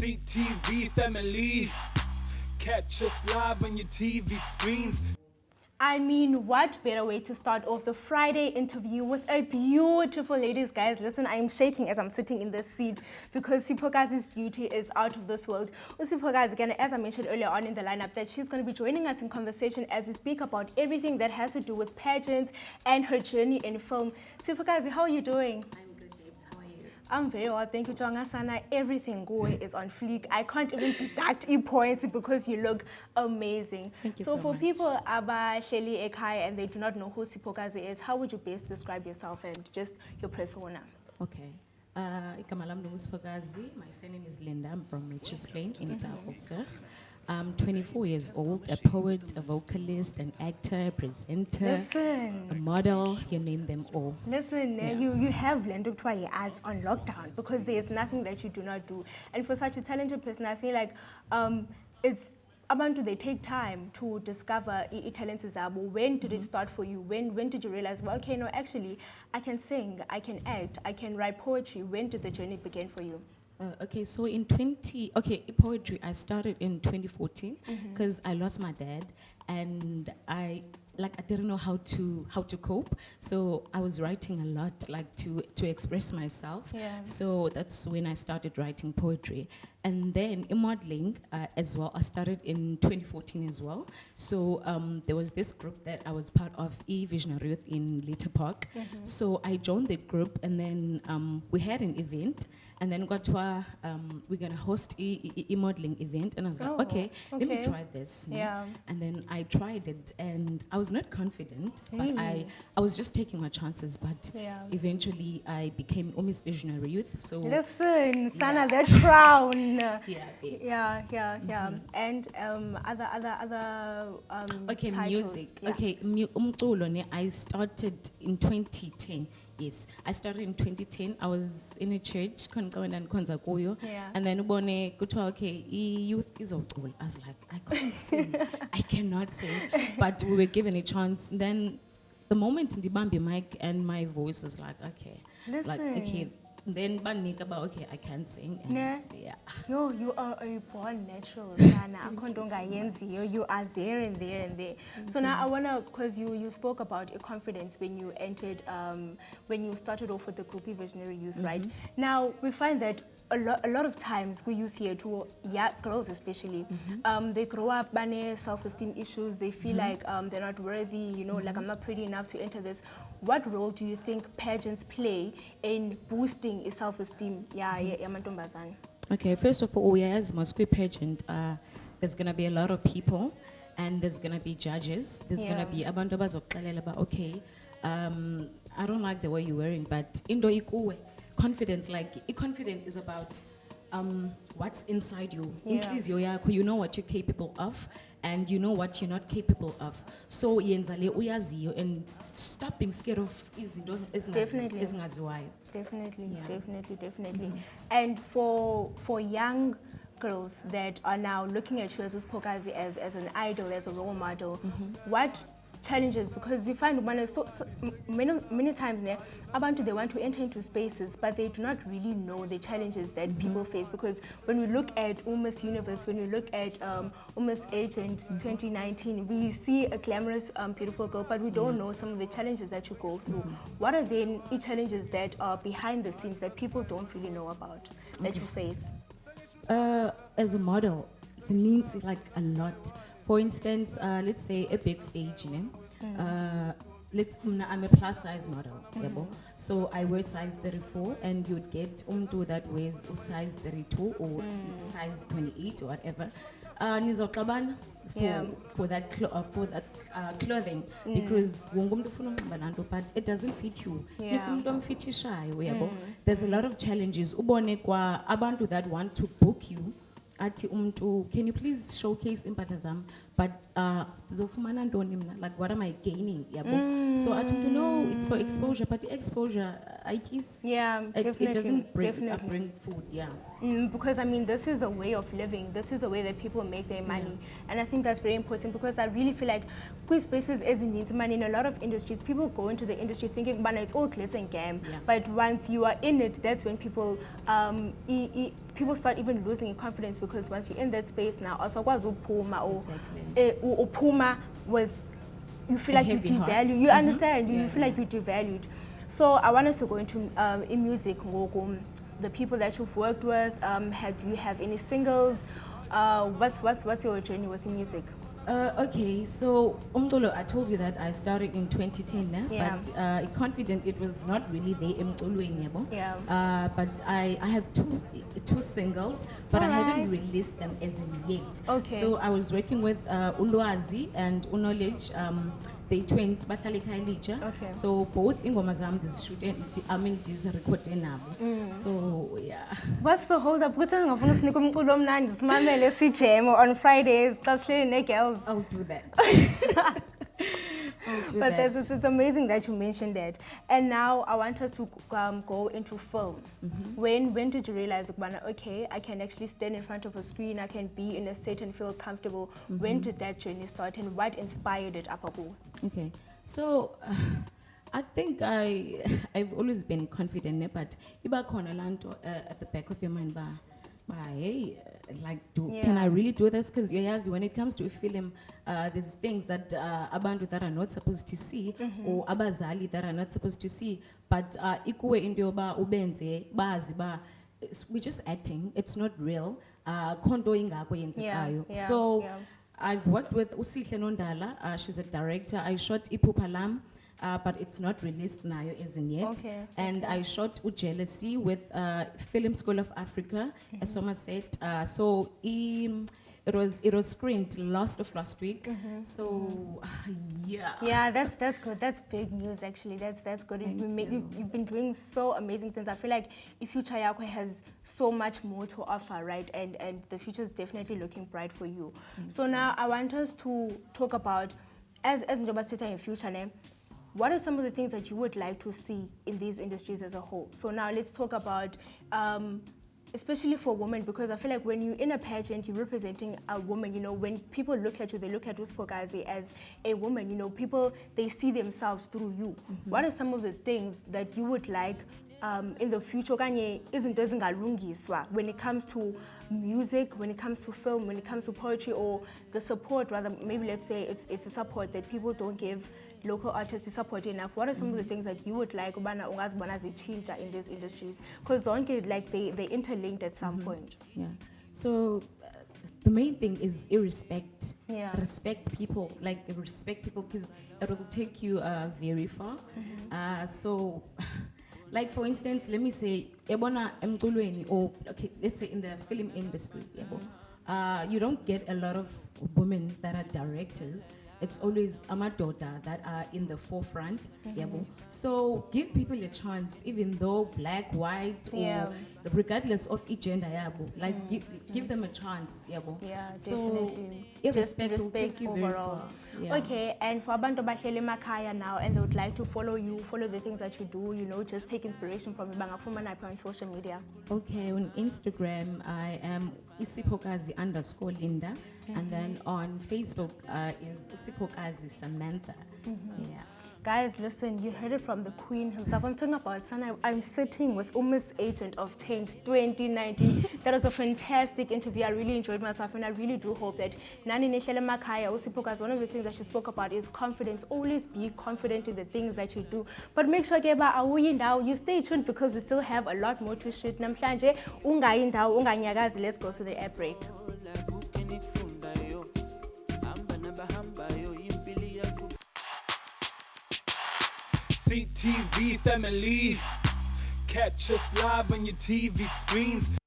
CTV family. Catch us live on your TV screens. I mean, what better way to start off the Friday interview with a beautiful ladies, guys. Listen, I'm shaking as I'm sitting in this seat because Siphokazi's beauty is out of this world. Siphokazi, again, as I mentioned earlier on in the lineup, that she's going to be joining us in conversation as we speak about everything that has to do with pageants and her journey in film. Siphokazi, how are you doing? I'm very well, thank you, Jongasana. Everything going is on fleek. I can't even deduct points because you look amazing. Thank you so so for much. people Aba Sheli Ekai and they do not know who Siphokazi is, how would you best describe yourself and just your persona? Okay. Igama lami Siphokazi. My surname is Linda. I'm from Mitchell's Plain in Italy. I'm 24 years old, a poet, a vocalist, an actor, a presenter, a model, you name them all. Listen, Yes. you have Lendukwa ads on lockdown because there's nothing that you do not do. And for such a talented person, I feel like it's abantu, they take time to discover talents zabo. When did it start for you? When did you realize, well, okay, no, actually, I can sing, I can act, I can write poetry. When did the journey begin for you? Okay, so poetry, I started in 2014 because I lost my dad and I didn't know how to cope. So I was writing a lot, like to express myself. Yeah. So that's when I started writing poetry. And then in modeling as well, I started in 2014 as well. So there was this group that I was part of, Visionary Youth in Little Park. So I joined the group and then we had an event. And then we're gonna host a modeling event, and I was like, okay, let me try this. Yeah. And then I tried it, and I was not confident, but I was just taking my chances. But eventually, I became Miss Visionary Youth. So listen, Sana, that crown. babes. Yeah. And other Okay, titles. music. Yeah. Okay, umculo ne, I started in 2010. Yes, I started in 2010. I was in a church, Yeah. and then ubone kuthiwa, okay, youth is ucula. I was like, I can't sing, I cannot sing, but we were given a chance. And then the moment in the bambi mic and my voice was like, okay, like okay. Then banika about okay, I can sing. And yeah. Yo, you are a born natural, Sana. You are there and there and there. So now I wanna, because you spoke about your confidence when you entered, when you started off with the group Visionary Youth, right? Now we find that a lot of times we youth here to girls especially, they grow up with self-esteem issues. They feel like they're not worthy. You know, like I'm not pretty enough to enter this. What role do you think pageants play in boosting self-esteem? Okay, first of all, as Mosque pageant, there's gonna be a lot of people, and there's gonna be judges. There's gonna be abantu abazokuxelela okay, I don't like the way you're wearing, but indo ikuwe. Confidence, confident is about what's inside you. You know what you're capable of, and you know what you're not capable of. So yenzale uyaziyo, and stop being scared of izinto ezingaziwayo. Definitely. And for young girls that are now looking at you as Siphokazi as an idol, as a role model, what challenges, because we find many times now abantu, they want to enter into spaces but they do not really know the challenges that people face, because when we look at Miss Universe, when we look at Miss Agent 2019, we see a glamorous beautiful girl, but we don't know some of the challenges that you go through. What are then the challenges that are behind the scenes that people don't really know about that you face? As a model, it means like a lot. For instance, let's say a big stage, I'm a plus size model, so I wear size 34, and you'd get umntu that wears size 32 or size 28 or whatever. Nizoxabana for that clothing, because but it doesn't fit you. There's a lot of challenges. Ubone kwa abantu that want to book you. Can you please showcase impahla zam? but zofumana ntoni mna? Like what am I gaining? Yabo. So I don't know, it's for exposure, but the exposure, I guess Yeah, definitely. it doesn't bring, definitely. bring food, yeah. Because I mean, this is a way of living. This is a way that people make their money, and I think that's very important because I really feel like quiz spaces is needs money in a lot of industries. People go into the industry thinking, "Man, it's all glitz and glam." Yeah. But once you are in it, that's when people people start even losing in confidence because once you're in that space now, also or puma with you feel like you heavy heart. devalue. You understand? You feel like you devalued. So I want us to go into in music. The people that you've worked with, do you have any singles? What's your journey with music? Okay, so umculo, I told you that I started in 2010, Yeah. but confident it was not really there emculweni, yabo. Yeah. But I have two singles, but I haven't released them as in yet. Okay. So I was working with Ulwazi and Unknowledge. They twins, Bahlali Kailija. Okay. So both ingoma zam these recording now. So yeah. What's the hold up? Kuthi ngifuna usinike umculo omnandi simamele sijemo on Fridays xa sihleli girls. I'll do that. But it's amazing that you mentioned that. And now I want us to go into film. When did you realize, okay, I can actually stand in front of a screen, I can be in a set and feel comfortable? When did that journey start and what inspired it, Apabu? Okay, so I think I've always been confident, but iba khona lanto at the back of your mind hey, can I really do this? Because when it comes to a film, there's things that abantu that are not supposed to see, or abazali that are not supposed to see. But ikuwe into ba ubenze bazi ba, we're just acting. It's not real. Kondo ingako yenzekayo. So I've worked with Usihle Nondala. She's a director. I shot Ipupalam. But it's not released now as in yet. Okay, and I shot Jealousy with Film School of Africa, as Somerset. So it was screened last week. So yeah. Yeah, that's good. That's big news actually. That's good. You've been doing so amazing things. I feel like Future Yakwe has so much more to offer, right? And the future is definitely looking bright for you. So now I want us to talk about as Njoba Sita in future name. What are some of the things that you would like to see in these industries as a whole? So now let's talk about, especially for women, because I feel like when you're in a pageant, you're representing a woman, when people look at you, they look at Siphokazi as a woman, people, they see themselves through you. What are some of the things that you would like in the future, when it comes to music, when it comes to film, when it comes to poetry, or the support, rather, maybe let's say it's a support that people don't give local artists the support enough? What are some of the things that you would like in these industries? Because they interlinked at some point. Yeah. So the main thing is respect. Yeah. Respect people, respect people, because it will take you very far. So. Like for instance, let me say, or okay, let's say in the film industry, you don't get a lot of women that are directors. It's always amadoda that are in the forefront. So give people a chance, even though black, white, or regardless of each gender. Give them a chance. Yeah, so definitely. Respect will take you overall. Very far. Okay, and for abantu bahleli emakhaya now, and they would like to follow you, follow the things that you do, just take inspiration from you, bangafumana on social media. Okay, on Instagram, I am Siphokazi_Linda, and then on Facebook is Siphokazi Samantha. Yeah. Guys, listen, you heard it from the queen herself. I'm talking about Sana. I'm sitting with Umis Agent of Change 2019. That was a fantastic interview. I really enjoyed myself, and I really do hope that Nani Nehlele Makaya, Siphokazi, one of the things that she spoke about is confidence. Always be confident in the things that you do. But make sure you stay tuned because we still have a lot more to shoot. Namhlanje, let's go to the air break. CTV family, catch us live on your TV screens.